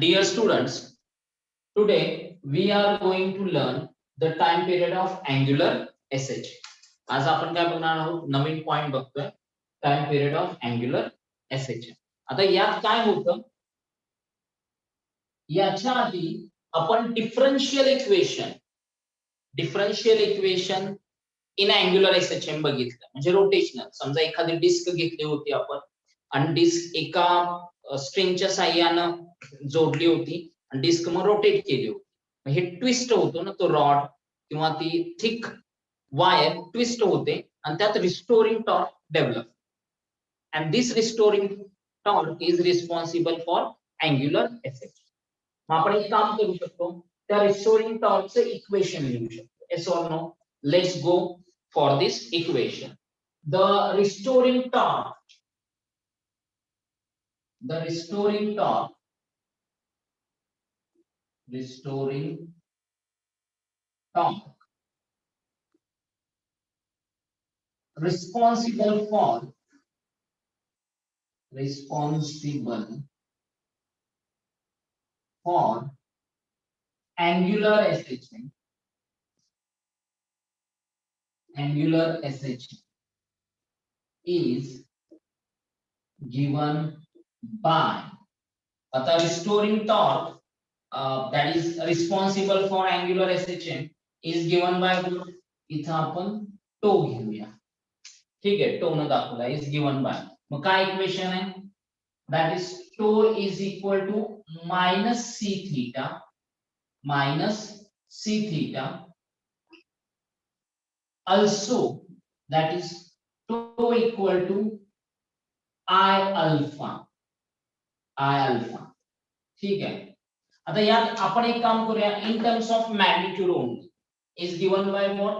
Dear students, today we are going to learn the time period of angular SH. आज आपण काय बघणार आहोत, नवीन पॉइंट बघतोय, time period of angular SH. आता यात काय होतं, याच्या आधी आपण differential equation in angular SHM बघितलं, म्हणजे रोटेशनल. समजा एखादी डिस्क घेतली होती आपण आणि डिस्क एका स्ट्रिंगच्या साह्यानं जोडली होती आणि डिस्क मग रोटेट केली होती. हे ट्विस्ट होतो ना, तो रॉड किंवा ती थिक वायर ट्विस्ट होते आणि त्यात restoring torque develop. And this restoring torque is responsible for angular SH. मग आपण एक काम करू शकतो, त्या रिस्टोरिंग टॉर्कचे इक्वेशन लिहू शकतो. Yes or no? Let's go for this equation. The restoring torque responsible for angular SH is given by, आता restoring torque that is responsible for angular SHM is given by, इथं आपण टो घेऊया. ठीक आहे, टो न दाखवला, is given by. मग काय इक्वेशन आहे, that is toe is equal to minus c theta also, that is tau equal to I alpha. ठीक आहे. आता यात आपण एक काम करूया, in terms of magnitude only is given by what,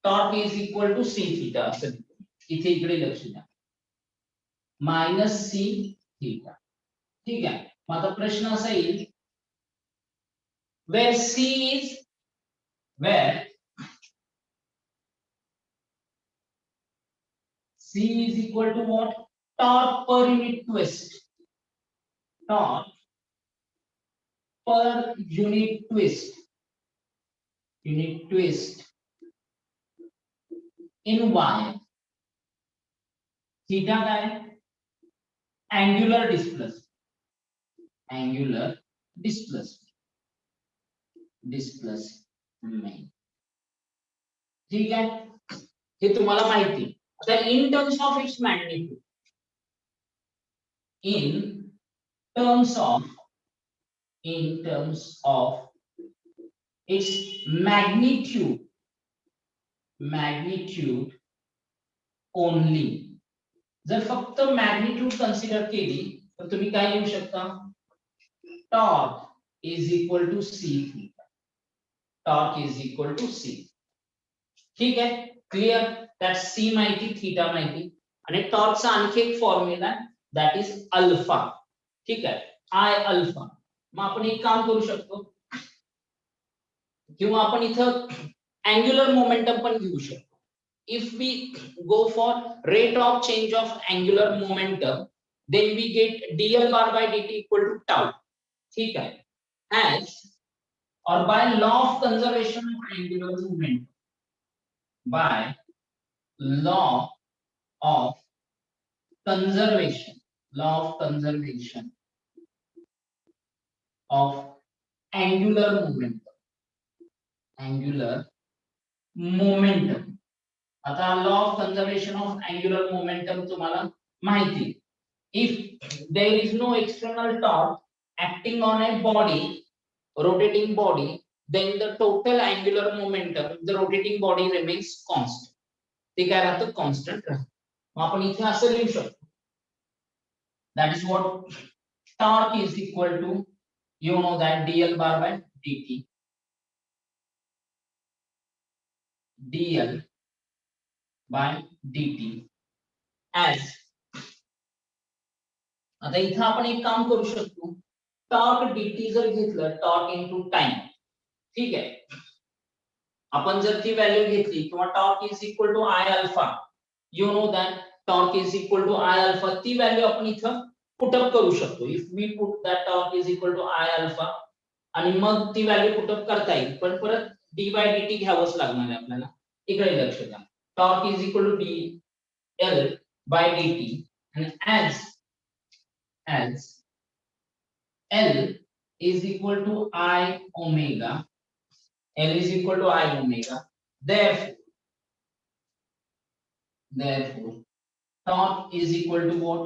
torque is equal to c theta. असं इथे इकडे लक्ष द्या, मायनस c थीटा. ठीक आहे. मग आता प्रश्न असा येईल, where c is equal to what, torque per unit twist. Torque per unit twist in y. Theta काय, angular displacement. ठीक आहे, हे तुम्हाला माहिती. आता in terms of its magnitude, in terms of its magnitude only. जर फक्त मॅग्निट्यूड कन्सिडर केली तर तुम्ही काय लिहू शकता, torque is equal to c. ठीक आहे, क्लिअर. दॅट c माहिती, थीटा माहिती, आणि टॉर्कचा आणखी एक फॉर्म्युला दॅट इज अल्फा. ठीक आहे, I अल्फा. मग आपण एक काम करू शकतो, किंवा आपण इथं अँग्युलर मोमेंटम पण घेऊ शकतो. If we go for rate of change of angular momentum, then we get dl bar by dt equal to tau. ठीक है, as or by law of conservation of angular momentum, by law of conservation of angular momentum. आता law of conservation of angular momentum तुम्हाला माहिती. If there is no external torque acting on a rotating body, then the total angular momentum, the rotating body remains constant. ते काय राहतं, constant राहतं. मग आपण इथे असं लिहू शकतो, that is what torque is equal to, you know that dl bar by dt, by dt as. आता इथं आपण एक काम करू शकतो, टॉर्क dt जर घेतलं, टॉर्क इनटू टाइम. ठीक आहे, आपण जर ती व्हॅल्यू घेतली, किंवा torque is equal to I alpha, you know that torque is equal to I alpha, ती व्हॅल्यू आपण इथं पुटअप करू शकतो. If we put that torque is equal to I alpha आणि मग ती व्हॅल्यू पुटअप करता येईल, पण परत डी बाय डी टी घ्यावंच लागणार आहे आपल्याला. इकडे लक्ष द्या. Torque is equal to D L by D T and as L is equal to I omega, L is equal to I omega, therefore torque is equal to what?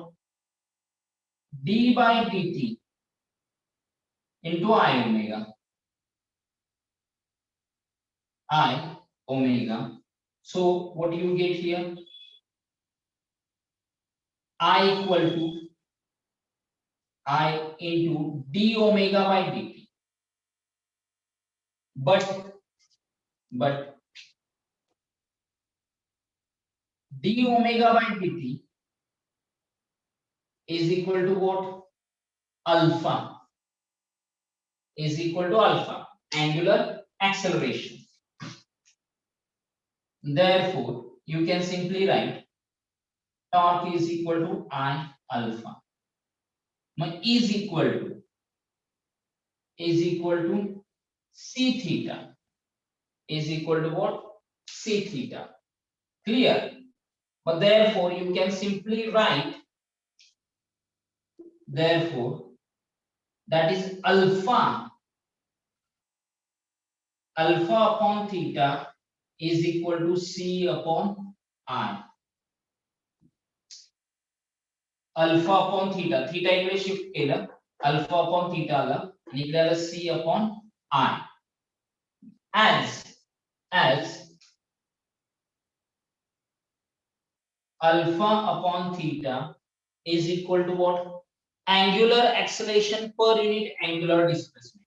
D by dt into I omega, so what do you get here? I equal to I into d omega by dt, but d omega by dt is equal to what? Alpha is equal to alpha, angular acceleration. Therefore you can simply write torque is equal to I alpha is equal to c theta, is equal to what? C theta. Clear? But therefore you can simply write, therefore that is alpha upon theta is equal to c upon I. Alpha upon theta, theta इकडे shift केलं, alpha upon theta आला आणि इकडे आलं c upon I. as alpha upon theta is equal to what? Angular acceleration per unit angular displacement.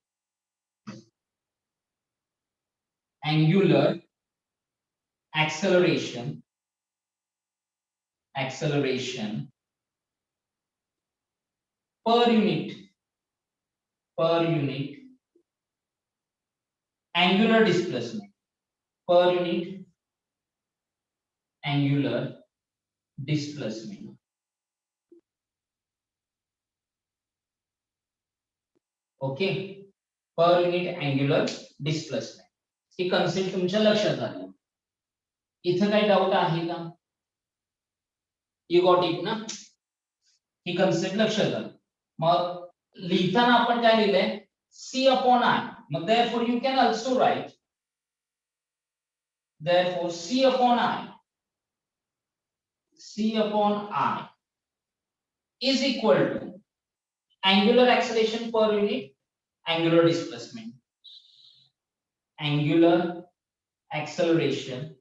Angular acceleration per unit angular displacement, per unit angular displacement. Okay, per unit angular displacement. ही concept तुमच्या लक्षात आली. इथं काही doubt आहे का? You got it ना? ही concept लक्षात आली. मग लिहिताना आपण काय लिहिलंय? c upon I. मग therefore you can also write, therefore c upon I is equal to angular acceleration per unit angular displacement. Angular acceleration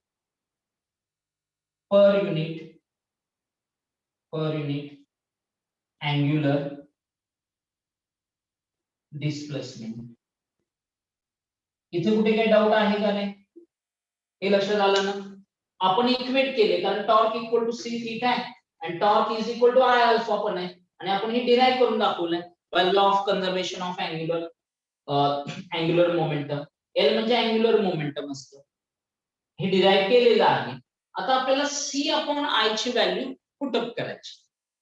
per unit angular displacement. इथे कुठे काही डाऊट आहे का नाही? हे लक्षात आलं ना? आपण इक्वेट केले, कारण torque equal to C theta आहे आणि torque is equal to I alpha पण आहे, आणि आपण हे डिराइव्ह करून दाखवलंय by law of conservation of angular momentum. L म्हणजे अँग्युलर मोमेंटम असतं, हे डिराइव्ह केलेलं आहे. आता आपल्याला सी अपॉन आय ची व्हॅल्यू पुटअप करायची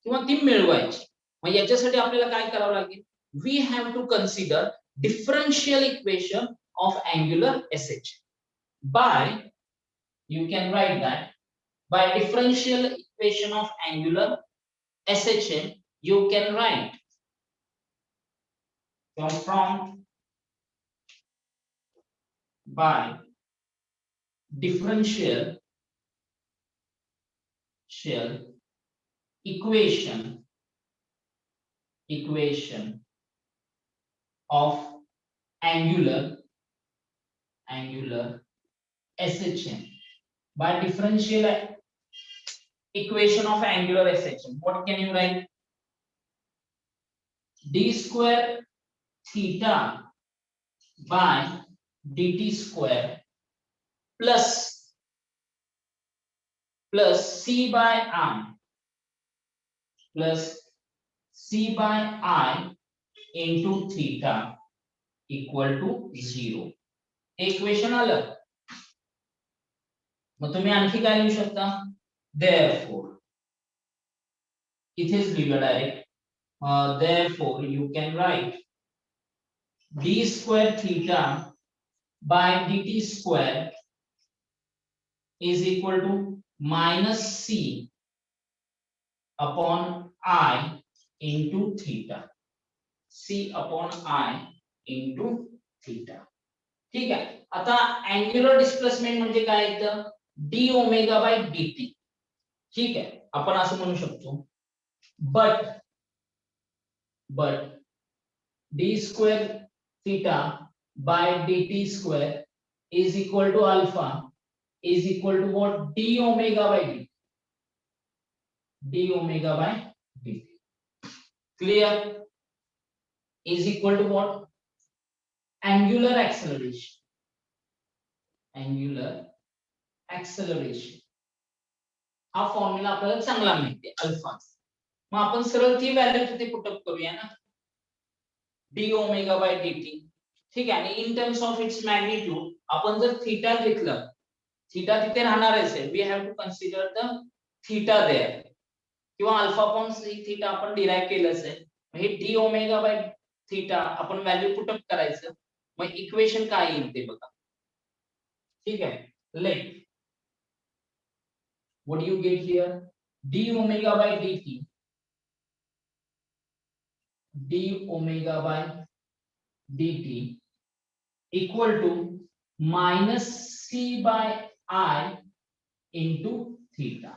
किंवा ती मिळवायची. मग याच्यासाठी आपल्याला काय करावं लागेल? We have to consider differential equation of angular S H by, you can write that by differential equation of angular SHM you can write from by differential equation of angular SHM. By differential equation of angular SHM, what can you write? d square theta by dt square plus c by I into theta equal to 0. Equation आलं. मग तुम्ही आणखी काय लिहू शकता? therefore इथेच लिहिलं direct. Therefore you can write d square theta by dt square is equal to minus c upon I into theta. c upon I into theta. ठीक आहे. आता अँग्युलर डिस्प्लेसमेंट म्हणजे काय येतं डी ओमेगा बाय dt. ठीक आहे, आपण असं म्हणू शकतो but d square theta by dt square is equal to alpha is equal to what d omega by dt. d omega by dt. Clear? Is equal to what? Angular acceleration. Angular acceleration. हा formula आपल्याला चांगला माहिती आहे alpha. मग आपण सरळ ती value तिथे पुट अप करूया ना d ओमेगा बाय dt. ठीक आहे. आणि in terms of its magnitude आपण जर थीटा घेतलं, थीटा तिथे राहणारच आहे, we have to consider the theta there, किंवा अल्फा अपॉन थीटा आपण डिराइव्ह केलंच आहे. हे d ओमेगा बाय थीटा आपण व्हॅल्यू पुट अप करायचं, मग इक्वेशन काय येईल ते बघा. ठीक आहे. Let what do you get here? d omega by dt, d omega by dt equal to minus c by I into theta.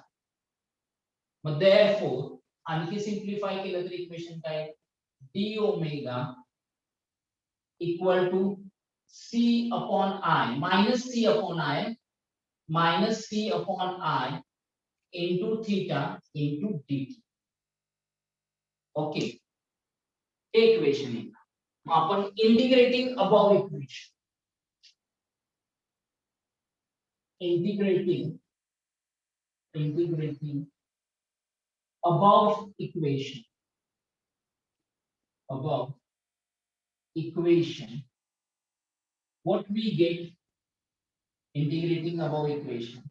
मग therefore आणखी सिम्प्लिफाय केलं तर इक्वेशन काय d omega equal to c upon I minus c upon I into theta into dt. Okay, हे equation आहे. मग आपण integrating above equation, integrating above equation, what we get integrating above equation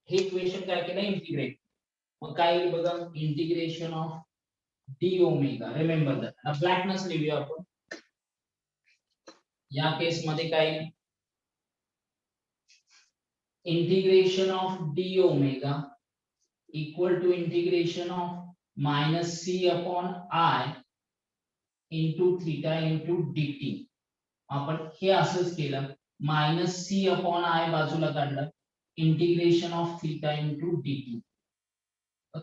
हे equation काय केलं integrate. मग काय येईल बघा integration of D omega. Remember that. ब्लॅकनेस लिहूया आपण. या केस मध्ये काय integration of D omega equal to integration of minus C upon I into theta into dt. आपण हे असंच केलं, मायनस सी अपॉन आय बाजूला काढलं, integration of theta into dt,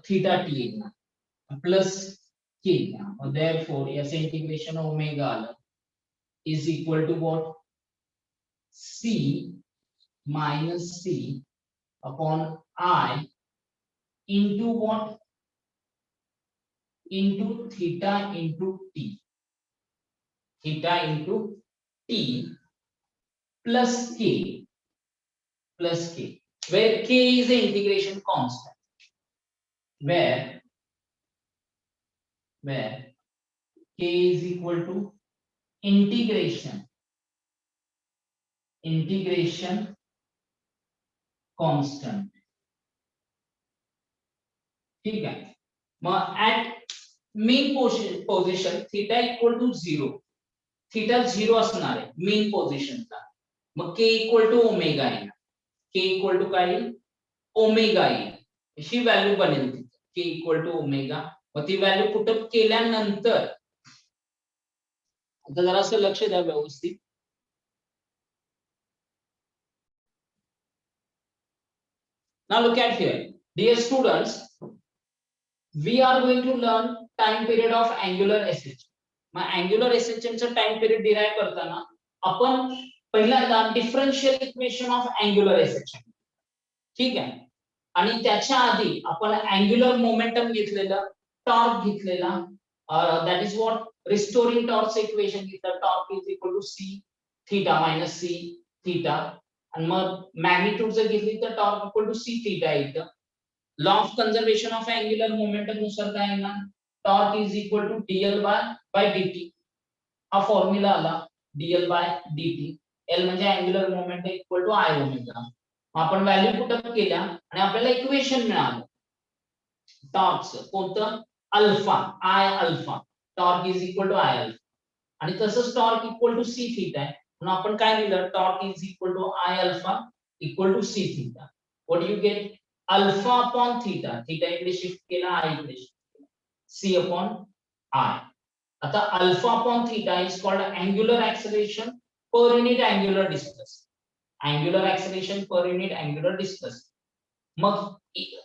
theta T येईल प्लस के. therefore याचं इंटिग्रेशन ओमेगा आलं is equal to what? c minus c upon I into what? Into theta into t. Theta into t plus k, where k is the integration constant, where k is equal to integration constant. ठीक आहे. मग at mean position theta equal to 0, theta 0 असणार आहे मीन पोझिशनला. मग k equal to omega येईल. k equal to काय येईल ओमेगा येईल. अशी व्हॅल्यू बनेल तिथे k इक्वल टू ओमेगा. मग ती व्हॅल्यू पुट अप केल्यानंतर आता जरासं लक्ष द्या व्यवस्थित. Now look at here, dear students, we are going to learn time period of angular SHM. मग angular SHM चा टाइम पिरियड डिराइव्ह करताना आपण पहिल्यांदा differential equation of angular SHM. ठीक आहे. आणि त्याच्या आधी आपण अँग्युलर मोमेंटम घेतलेला, टॉर्क घेतलेला, that is what restoring torque equation घेतलं. Torque is equal to C theta minus C theta. आणि मग मॅग्निट्यूड जर घेतली तर torque equal to C theta येतं. Law of conservation of angular momentum नुसार काय येणार torque is equal to dl by dt. हा फॉर्म्युला आला dl बाय dt. L म्हणजे angular momentum equal to I omega. आपण व्हॅल्यू पुट अप केल्या आणि आपल्याला इक्वेशन मिळालं. टॉर्कचं कोणतं alpha I alpha torque is equal to I alpha आणि तसंच torque equal to C theta आहे म्हणून आपण काय लिहिलं torque is equal to I alpha equal to C theta what you get alpha upon theta theta इकडे shift केला I इकडे शिफ्ट केला सी अपॉन आय आता alpha upon theta is called angular acceleration per unit angular distance angular acceleration per unit angular distance मग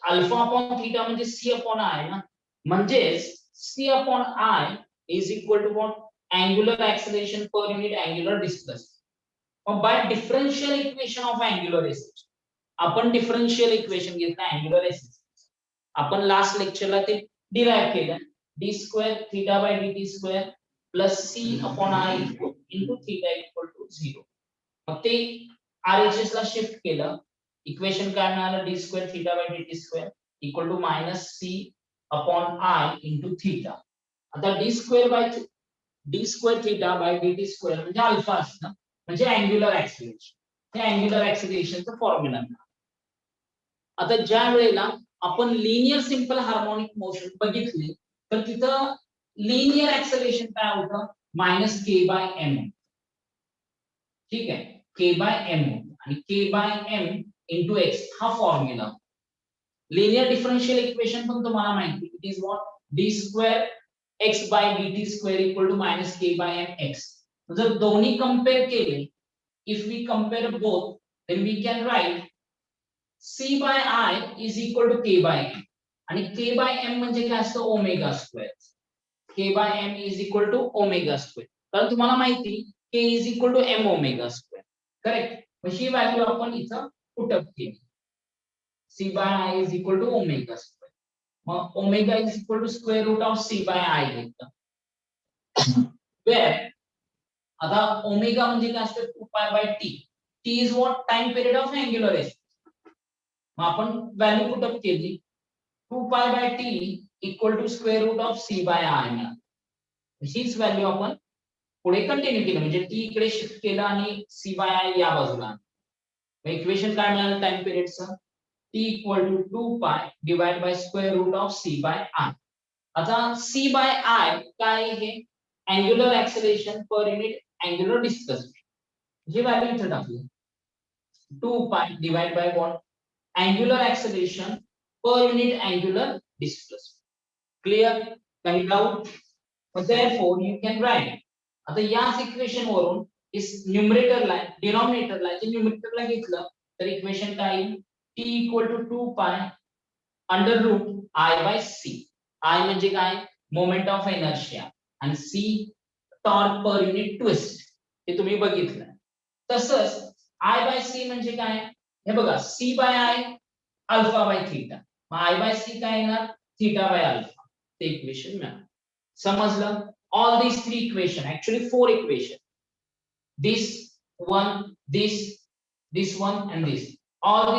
alpha upon theta म्हणजे C upon I ना म्हणजेच C upon I is equal to what angular acceleration per unit angular distance मग by differential equation of angular acceleration आपण differential equation घेतलं angular acceleration आपण last लेक्चरला ते डिराइव्ह केलं D square theta by dt square plus C upon I into theta equal to 0 मग ते RHS ला शिफ्ट केलं इक्वेशन काय मिळालं D square theta by dt square equal to minus C upon I into theta आता D square theta by dt square म्हणजे alpha असतं म्हणजे अँग्युलर ऍक्सेलरेशन हे अँग्युलर ऍक्सेलरेशनचं फॉर्म्युला आता ज्या वेळेला आपण लिनियर सिंपल हार्मोनिक मोशन बघितली तर तिथं लिनियर ऍक्सेलरेशन काय होतं मायनस के बाय एम ठीक आहे के बाय एम आणि K by M into X हा फॉर्म्युला लिनियर डिफरन्शियल इक्वेशन पण तुम्हाला माहिती it is what D square X by dt square equal to minus K by M X जर दोन्ही compare केले if we compare both then we can write c by i is equal to k by m आणि k by m म्हणजे काय असतं omega square k by m is equal to omega square कारण तुम्हाला माहिती k is equal to m omega square correct मग ही value आपण इथं पुट अप केली c by i is equal to omega square मग omega is equal to square root of c by i घेतलं वेअर आता ओमेगा म्हणजे काय असतं 2 pi by t t is what time period of angular मग आपण value put up केली 2 pi by t equal to square root of c by i मिळाली हीच व्हॅल्यू आपण पुढे कंटिन्यू केली म्हणजे t इकडे शिफ्ट केला आणि c बाय i या बाजूला मग इक्वेशन काय मिळालं टाइम पिरियडचं t equal to 2 pi divide by square root of c by i आता c बाय i काय हे angular acceleration per unit angular distance ही व्हॅल्यू इथे टाकली 2 pi divide by what angular acceleration per unit angular displacement clear काही doubt but therefore you can write आता याच equation वरून इस न्यूमरेटरला डिनॉमिनेटरला जे न्यूमरेटरला घेतलं तर इक्वेशन काय येईल t equal to 2 pi under root i by c i म्हणजे काय मोमेंट ऑफ इनर्शिया आणि c टॉर्क पर युनिट ट्विस्ट हे तुम्ही बघितलं तसंच i बाय c म्हणजे काय हे बघा c by i alpha by theta मग i बाय c काय येणार थीटा बाय अल्फा ते इक्वेशन मिळालं समजलं all these three equation actually four equation this one this one and this all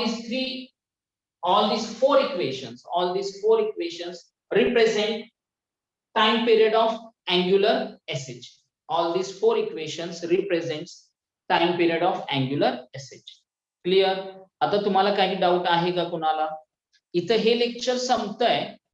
these four equations represent time period of angular sh all these four equations represents time period of angular sh clear आता तुम्हाला काही doubt आहे का कुणाला इथं हे lecture संपतंय